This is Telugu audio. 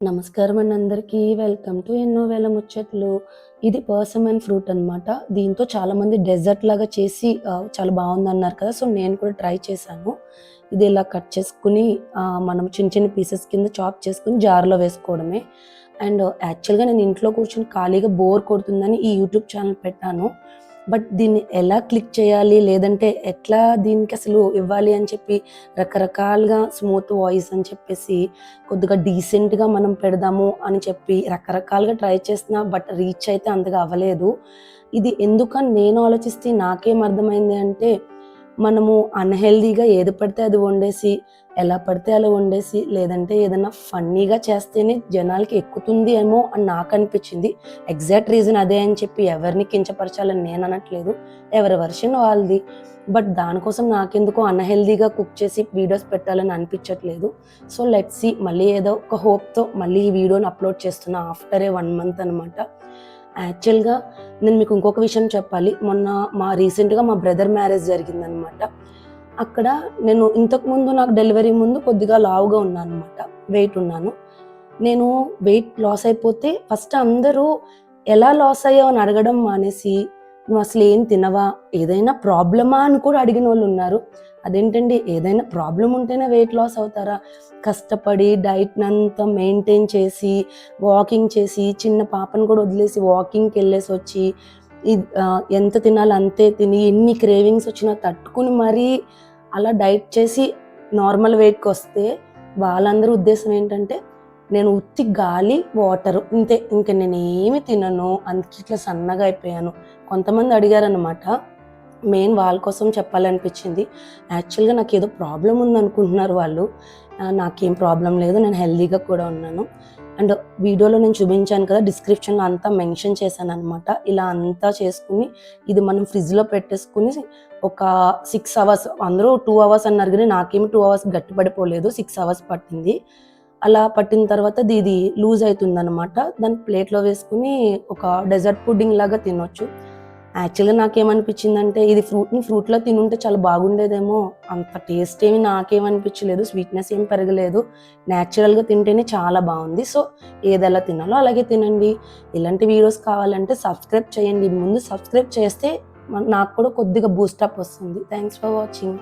నమస్కారం అండి అందరికీ. వెల్కమ్ టు ఎన్నో వేల ముచ్చట్లు. ఇది పర్సిమన్ ఫ్రూట్ అనమాట. దీంతో చాలామంది డెజర్ట్ లాగా చేసి చాలా బాగుందన్నారు కదా! సో, నేను కూడా ట్రై చేశాను. ఇది ఇలా కట్ చేసుకొని మనం చిన్న చిన్న పీసెస్ కింద చాప్ చేసుకొని జార్‌లో వేసుకోవడమే. అండ్ యాక్చువల్‌గా నేను ఇంట్లో కూర్చొని ఖాళీగా బోర్ కొడుతుందని ఈ యూట్యూబ్ ఛానల్ పెట్టాను. బట్ దీన్ని ఎలా క్లిక్ చేయాలి, లేదంటే ఎట్లా దీనికసలు ఇవ్వాలి అని చెప్పి రకరకాలుగా స్మూత్ వాయిస్ అని చెప్పేసి కొద్దిగా డీసెంట్‌గా మనం పెడదాము అని చెప్పి రకరకాలుగా ట్రై చేస్తున్నా. బట్ రీచ్ అయితే అంతగా అవ్వలేదు. ఇది ఎందుకని నేను ఆలోచిస్తే నాకేం అర్థమైంది అంటే, మనము అన్‌హెల్తీగా ఏది పడితే అది వండేసి, ఎలా పడితే అలా వండేసి, లేదంటే ఏదన్నా ఫన్నీగా చేస్తేనే జనాలకి ఎక్కుతుంది ఏమో అని నాకనిపిచ్చింది. ఎగ్జాక్ట్ రీజన్ అదే అని చెప్పి ఎవరిని కించపరచాలని నేను అనట్లేదు. ఎవరి వెర్షన్ వాళ్ళది. బట్ దానికోసం నాకెందుకో అన్‌హెల్తీగా కుక్ చేసి వీడియోస్ పెట్టాలని అనిపించట్లేదు. సో, లెట్స్ సీ మళ్ళీ ఏదో ఒక హోప్‌తో మళ్ళీ ఈ వీడియోని అప్‌లోడ్ చేస్తున్నా ఆఫ్టర్ 1 మంత్ అనమాట. యాక్చువల్‌గా నేను మీకు ఇంకొక విషయం చెప్పాలి. మొన్న రీసెంట్‌గా మా బ్రదర్ మ్యారేజ్ జరిగిందనమాట. అక్కడ నేను ఇంతకుముందు నాకు డెలివరీ ముందు కొద్దిగా లావుగా ఉన్నాననమాట. వెయిట్ ఉన్నాను. నేను వెయిట్ లాస్ అయిపోతే ఫస్ట్ అందరూ ఎలా లాస్ అయ్యావు అని అడగడం మానేసి, "నువ్వు అసలేం తినవా? ఏదైనా ప్రాబ్లమా?" అని కూడా అడిగినోళ్ళున్నారు. అదేంటండి ఏదైనా ప్రాబ్లమ్ ఉంటేనే వెయిట్ లాస్ అవుతారా? కష్టపడి డైట్‌నంతా మెయింటైన్ చేసి, వాకింగ్ చేసి, చిన్న పాపను కూడా వదిలేసి వాకింగ్‌కెళ్ళేసొచ్చి, ఎంత తినాలో అంతే తిని, ఎన్ని క్రేవింగ్స్ వచ్చినా తట్టుకొని మరీ అలా డైట్ చేసి నార్మల్ వెయిట్‌కొస్తే, వాళ్ళందరి ఉద్దేశం ఏంటంటే, నేను ఉత్తి గాలి, వాటరు ఇంతే. ఇంక నేనేమి తినను. అందుకే ఇట్లా సన్నగా అయిపోయాను. కొంతమంది అడిగారనమాట. మెయిన్ వాళ్ళ కోసం చెప్పాలనిపించింది. యాక్చువల్‌గా నాకేదో ప్రాబ్లమ్ ఉందనుకుంటున్నారు వాళ్ళు. నాకేం ప్రాబ్లమ్ లేదు. నేను హెల్తీగా కూడా ఉన్నాను. అండ్ వీడియోలో నేను చూపించాను కదా! డిస్క్రిప్షన్‌లో అంతా మెన్షన్ చేశాననమాట. ఇలా అంతా చేసుకొని, ఇది మనం ఫ్రిడ్జ్‌లో పెట్టేసుకొని ఒక 6 అవర్స్, అందరూ 2 అవర్స్ అన్నారు గానీ, నాకేమి 2 అవర్స్ గట్టిపడిపోలేదు. 6 అవర్స్ పట్టింది. అలా పట్టిన తర్వాత ఇది లూజ్ అయితుందనమాట. దాన్ని ప్లేట్‌లో వేసుకొని ఒక డెజర్ట్ పుడ్డింగ్ లాగా తినొచ్చు. యాక్చువల్‌గా నాకేమనిపించిందంటే, ఇది ఫ్రూట్‌లో తినుంటే చాలా బాగుండేదేమో. అంత టేస్ట్ ఏమి నాకేమనిపించలేదు. స్వీట్‌నెస్ ఏమి పెరగలేదు. నేచురల్‌గా తింటేనే చాలా బాగుంది. సో, ఏదెలా తినాలో అలాగే తినండి. ఇలాంటి వీడియోస్ కావాలంటే సబ్స్క్రైబ్ చేయండి. ముందు సబ్స్క్రైబ్ చేస్తే నాకు కూడా కొద్దిగా బూస్టప్ వస్తుంది. Thanks for watching.